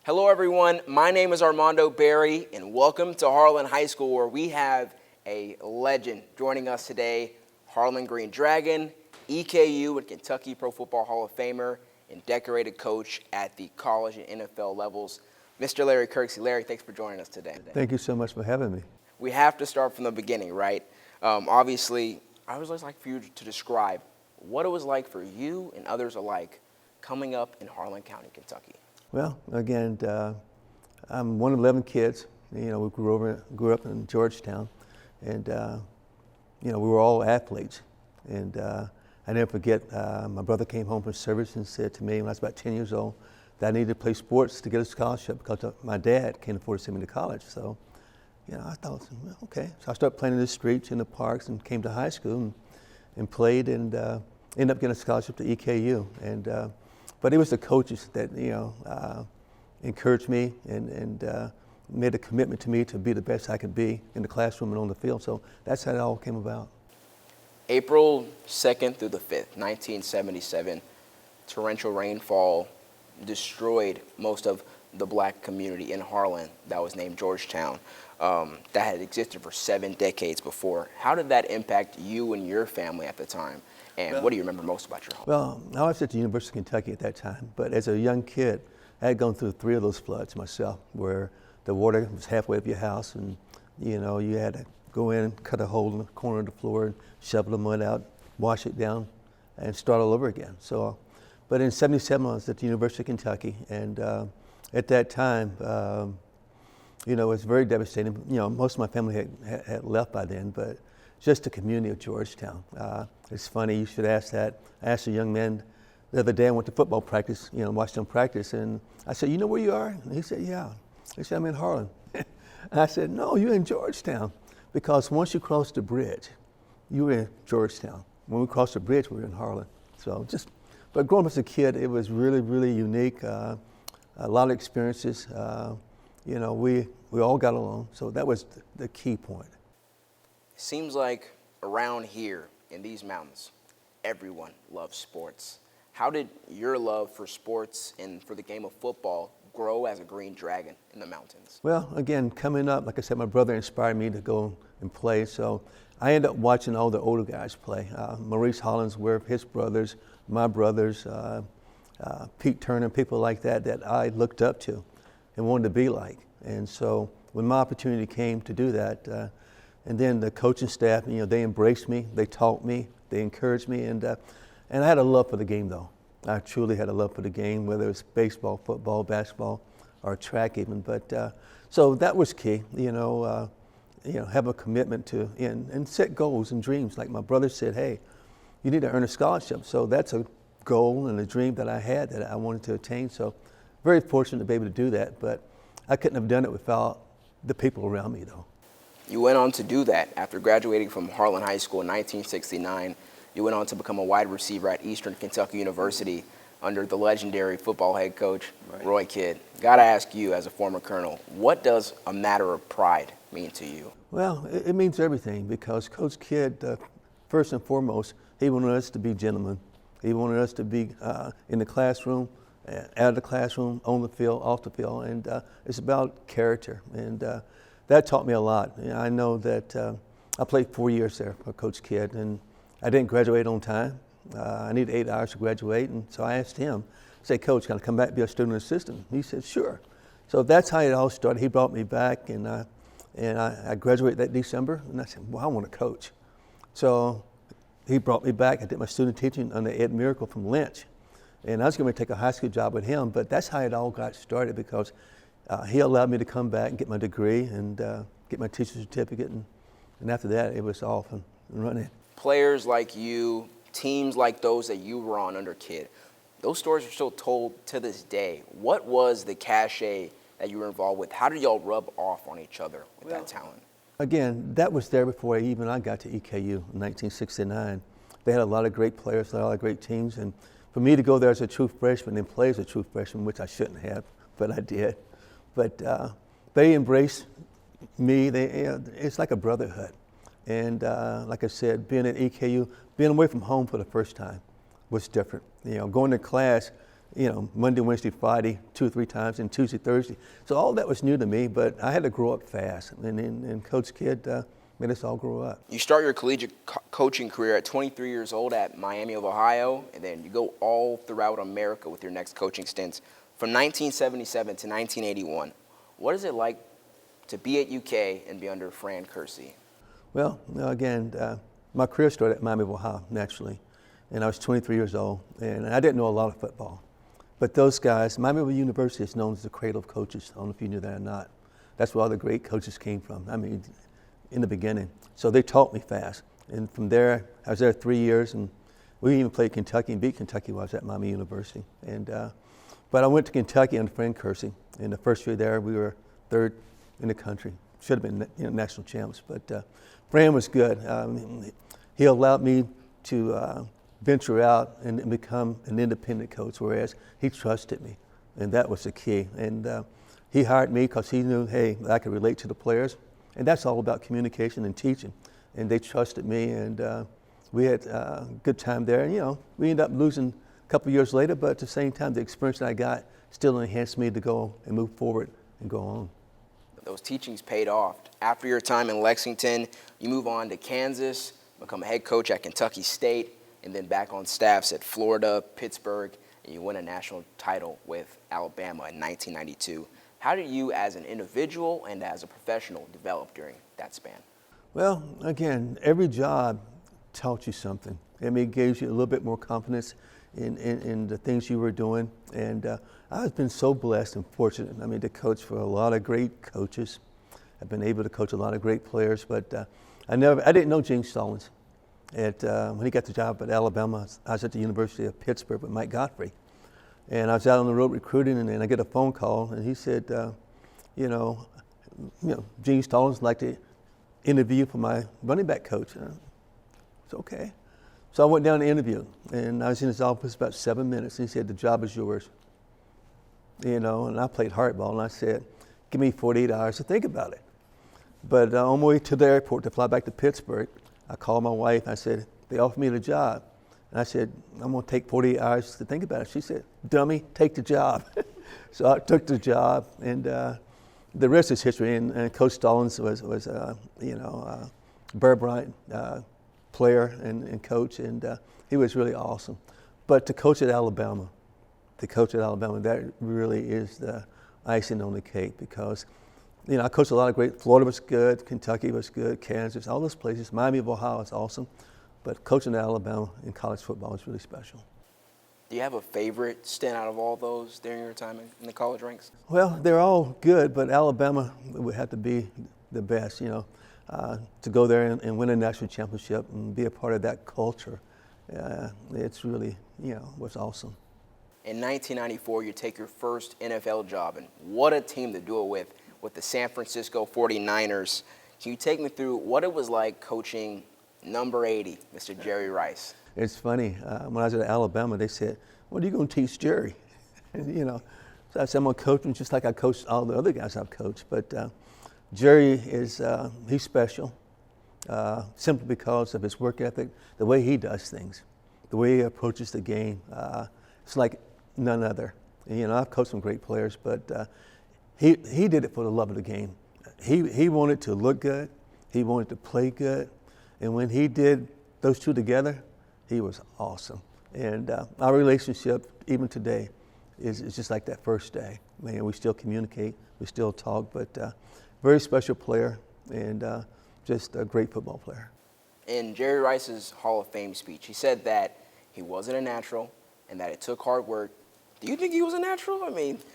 Hello everyone, my name is Armando Berry and welcome to Harlan High School where we have a legend joining us today, Harlan Green Dragon, EKU and Kentucky Pro Football Hall of Famer and decorated coach at the college and NFL levels, Mr. Larry Kirksey. Larry, thanks for joining us today. Thank you so much for having me. We have to start from the beginning, right? Obviously, I would just like for you to describe what it was like for you and others alike coming up in Harlan County, Kentucky. Well, again, I'm one of 11 kids. We grew up in Georgetown, and we were all athletes. And I never forget, my brother came home from service and said to me when I was about 10 years old that I needed to play sports to get a scholarship because my dad can't afford to send me to college. So, I thought, well, okay. So I started playing in the streets, in the parks, and came to high school and played and ended up getting a scholarship to EKU. But it was the coaches that, encouraged me and made a commitment to me to be the best I could be in the classroom and on the field. So that's how it all came about. April 2nd through the 5th, 1977, torrential rainfall destroyed most of the black community in Harlan that was named Georgetown that had existed for 7 decades before. How did that impact you and your family at the time? And what do you remember most about your home? Well, I was at the University of Kentucky at that time, but as a young kid, I had gone through 3 of those floods myself, where the water was halfway up your house, and you had to go in, cut a hole in the corner of the floor, and shovel the mud out, wash it down, and start all over again. So, but in '77, I was at the University of Kentucky, and at that time, it was very devastating. Most of my family had left by then, but just the community of Georgetown. It's funny, you should ask that. I asked a young man the other day, I went to football practice, watched them practice, and I said, you know where you are? And he said, yeah. He said, I'm in Harlan. And I said, no, you're in Georgetown, because once you cross the bridge, you were in Georgetown. When we crossed the bridge, we were in Harlan. But growing up as a kid, it was really, really unique. A lot of experiences. We all got along, so that was the key point. It seems like around here in these mountains, everyone loves sports. How did your love for sports and for the game of football grow as a Green Dragon in the mountains? Well, again, coming up, like I said, my brother inspired me to go and play, so I ended up watching all the older guys play. Maurice Hollingsworth, his brothers, my brothers, Pete Turner, people like that I looked up to and wanted to be like. And so when my opportunity came to do that, and then the coaching staff, they embraced me, they taught me, they encouraged me, and I had a love for the game, though. I truly had a love for the game, whether it was baseball, football, basketball, or track even. But so that was key, have a commitment to and set goals and dreams. Like my brother said, hey, you need to earn a scholarship. So that's a goal and a dream that I had that I wanted to attain. So very fortunate to be able to do that. But I couldn't have done it without the people around me, though. You went on to do that. After graduating from Harlan High School in 1969, you went on to become a wide receiver at Eastern Kentucky University under the legendary football head coach, Roy Kidd. Gotta ask you, as a former colonel, what does a matter of pride mean to you? Well, it means everything, because Coach Kidd, first and foremost, he wanted us to be gentlemen. He wanted us to be in the classroom, out of the classroom, on the field, off the field, and it's about character. And that taught me a lot. I know that I played 4 years there for Coach Kidd, and I didn't graduate on time. I needed 8 hours to graduate, and so I asked him, say, Coach, can I come back and be a student assistant? He said, sure. So that's how it all started. He brought me back, and I graduated that December, and I said, well, I want to coach. So he brought me back. I did my student teaching under Ed Miracle from Lynch, and I was going to take a high school job with him, but that's how it all got started, because he allowed me to come back and get my degree and get my teacher's certificate, and after that, it was off and running. Players like you, teams like those that you were on under Kidd, those stories are still told to this day. What was the cachet that you were involved with? How did y'all rub off on each other with that talent? Again, that was there before I got to EKU in 1969. They had a lot of great players, a lot of great teams, and for me to go there as a true freshman and play as a true freshman, which I shouldn't have, but I did. But they embraced me. It's like a brotherhood. And like I said, being at EKU, being away from home for the first time was different. Going to class, Monday, Wednesday, Friday, 2 or 3 times, and Tuesday, Thursday. So all that was new to me, but I had to grow up fast. And Coach Kidd made us all grow up. You start your collegiate coaching career at 23 years old at Miami of Ohio, and then you go all throughout America with your next coaching stints from 1977 to 1981. What is it like to be at UK and be under Fran Kirksey? Well, again, my career started at Miami of Ohio, naturally, and I was 23 years old, and I didn't know a lot of football. But those guys, Miami University is known as the cradle of coaches. I don't know if you knew that or not. That's where all the great coaches came from, in the beginning. So they taught me fast. And from there, I was there 3 years, and we even played Kentucky and beat Kentucky while I was at Miami University. But I went to Kentucky under Fran Kirksey. In the first year there, we were 3rd in the country. Should have been national champs, but Fran was good. He allowed me to venture out and become an independent coach, whereas he trusted me, and that was the key. And he hired me because he knew, hey, I could relate to the players, and that's all about communication and teaching. And they trusted me, and we had a good time there. And we ended up losing a couple years later, but at the same time, the experience that I got still enhanced me to go and move forward and go on. Those teachings paid off. After your time in Lexington, you move on to Kansas, become a head coach at Kentucky State, and then back on staffs at Florida, Pittsburgh, and you win a national title with Alabama in 1992. How did you as an individual and as a professional develop during that span? Well, again, every job taught you something. It gave you a little bit more confidence in the things you were doing. And I've been so blessed and fortunate, to coach for a lot of great coaches. I've been able to coach a lot of great players, but I didn't know Gene Stallings. When he got the job at Alabama, I was at the University of Pittsburgh with Mike Godfrey. And I was out on the road recruiting, and then I get a phone call, and he said, Gene Stallings would like to interview for my running back coach. It's okay. So I went down to interview, and I was in his office about 7 minutes, and he said, the job is yours. And I played hardball, and I said, give me 48 hours to think about it. But on my way to the airport to fly back to Pittsburgh, I called my wife. I said, they offered me the job. And I said, I'm going to take 48 hours to think about it. She said, dummy, take the job. So I took the job, and the rest is history. And Coach Stallings was Burr Bryant player and coach, and he was really awesome. But to coach at Alabama, that really is the icing on the cake, because I coached a lot of great. Florida was good, Kentucky was good, Kansas, all those places. Miami of Ohio is awesome, but coaching at Alabama in college football is really special. Do you have a favorite stint out of all those during your time in the college ranks? Well, they're all good, but Alabama would have to be the best. To go there and win a national championship and be a part of that culture, it's really was awesome. In 1994, you take your first NFL job, and what a team to do it with the San Francisco 49ers. Can you take me through what it was like coaching number 80, Mr. Jerry Rice? It's funny. When I was at Alabama, they said, what are you going to teach Jerry? So I said, I'm going to coach him just like I coached all the other guys I've coached. But Jerry he's special simply because of his work ethic, the way he does things, the way he approaches the game. It's like none other. I've coached some great players, but he did it for the love of the game. He wanted to look good. He wanted to play good. And when he did those two together, he was awesome. And our relationship, even today, is just like that first day. We still communicate, we still talk, but very special player and just a great football player. In Jerry Rice's Hall of Fame speech, he said that he wasn't a natural and that it took hard work. Do you think he was a natural?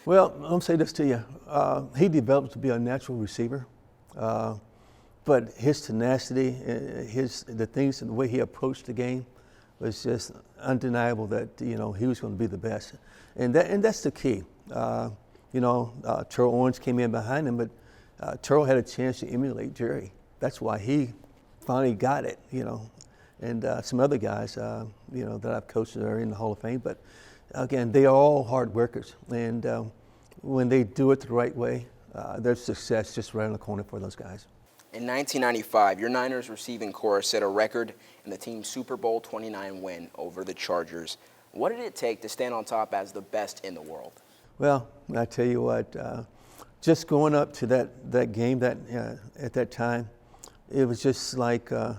Well, I'm going to say this to you. He developed to be a natural receiver, but his tenacity, the things and the way he approached the game was just undeniable that, he was going to be the best. And that's the key. Terrell Owens came in behind him, but Terrell had a chance to emulate Jerry. That's why he finally got it, And some other guys, that I've coached that are in the Hall of Fame. But again, they are all hard workers. And when they do it the right way, there's success just right in the corner for those guys. In 1995, your Niners receiving corps set a record in the team's Super Bowl 29 win over the Chargers. What did it take to stand on top as the best in the world? Well, I tell you what, just going up to that game at that time, it was just like a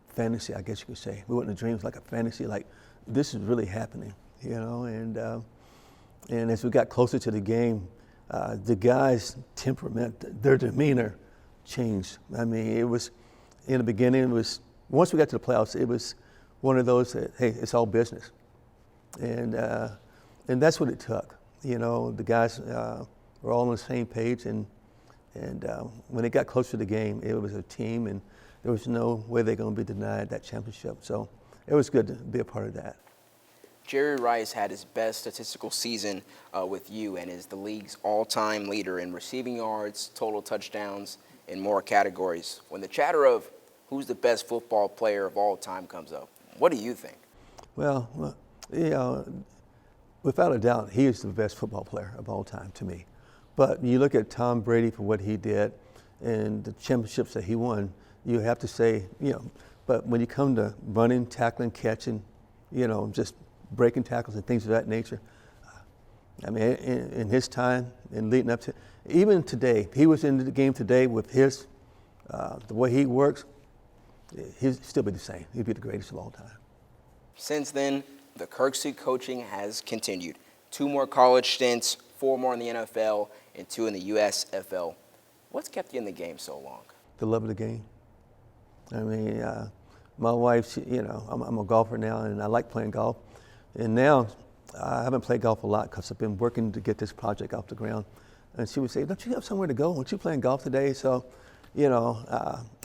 fantasy, I guess you could say. We weren't in dreams, like a fantasy, like this is really happening, you know. And as we got closer to the game, the guys' temperament, their demeanor changed. I mean, it was in the beginning. It was once we got to the playoffs, it was one of those that, hey, it's all business, and that's what it took. You know, the guys were all on the same page, and when it got closer to the game, it was a team, and there was no way they're going to be denied that championship. So it was good to be a part of that. Jerry Rice had his best statistical season with you and is the league's all-time leader in receiving yards, total touchdowns, and more categories. When the chatter of who's the best football player of all time comes up, what do you think? Well, you know, without a doubt, he is the best football player of all time to me. But you look at Tom Brady for what he did and the championships that he won, you have to say, you know, but when you come to running, tackling, catching, you know, just breaking tackles and things of that nature, I mean, in his time and leading up to, even today, he was in the game today with his, the way he works, he'd still be the same. He'd be the greatest of all time. Since then, the Kirksey coaching has continued. 2 more college stints, 4 more in the NFL, and 2 in the USFL. What's kept you in the game so long? The love of the game. I mean, my wife, you know, I'm a golfer now, and I like playing golf. And now I haven't played golf a lot because I've been working to get this project off the ground. And she would say, don't you have somewhere to go? Aren't you playing golf today? So, you know,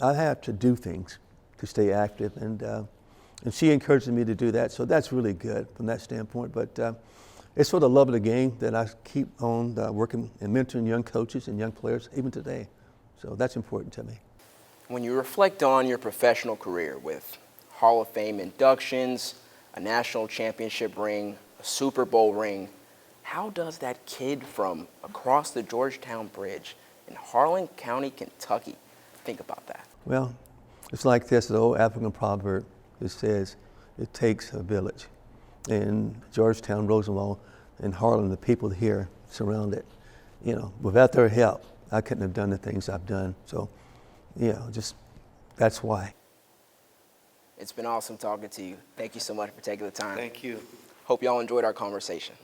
I have to do things to stay active. And she encourages me to do that. So that's really good from that standpoint. But it's for the love of the game that I keep on working and mentoring young coaches and young players, even today. So that's important to me. When you reflect on your professional career with Hall of Fame inductions, a national championship ring, a Super Bowl ring, how does that kid from across the Georgetown Bridge in Harlan County, Kentucky, think about that? Well, it's like this, the old African proverb that says, it takes a village. And Georgetown, Rosenwald, and Harlan, the people here surrounded, you know, without their help, I couldn't have done the things I've done. So, you know, just that's why. It's been awesome talking to you. Thank you so much for taking the time. Thank you. Hope y'all enjoyed our conversation.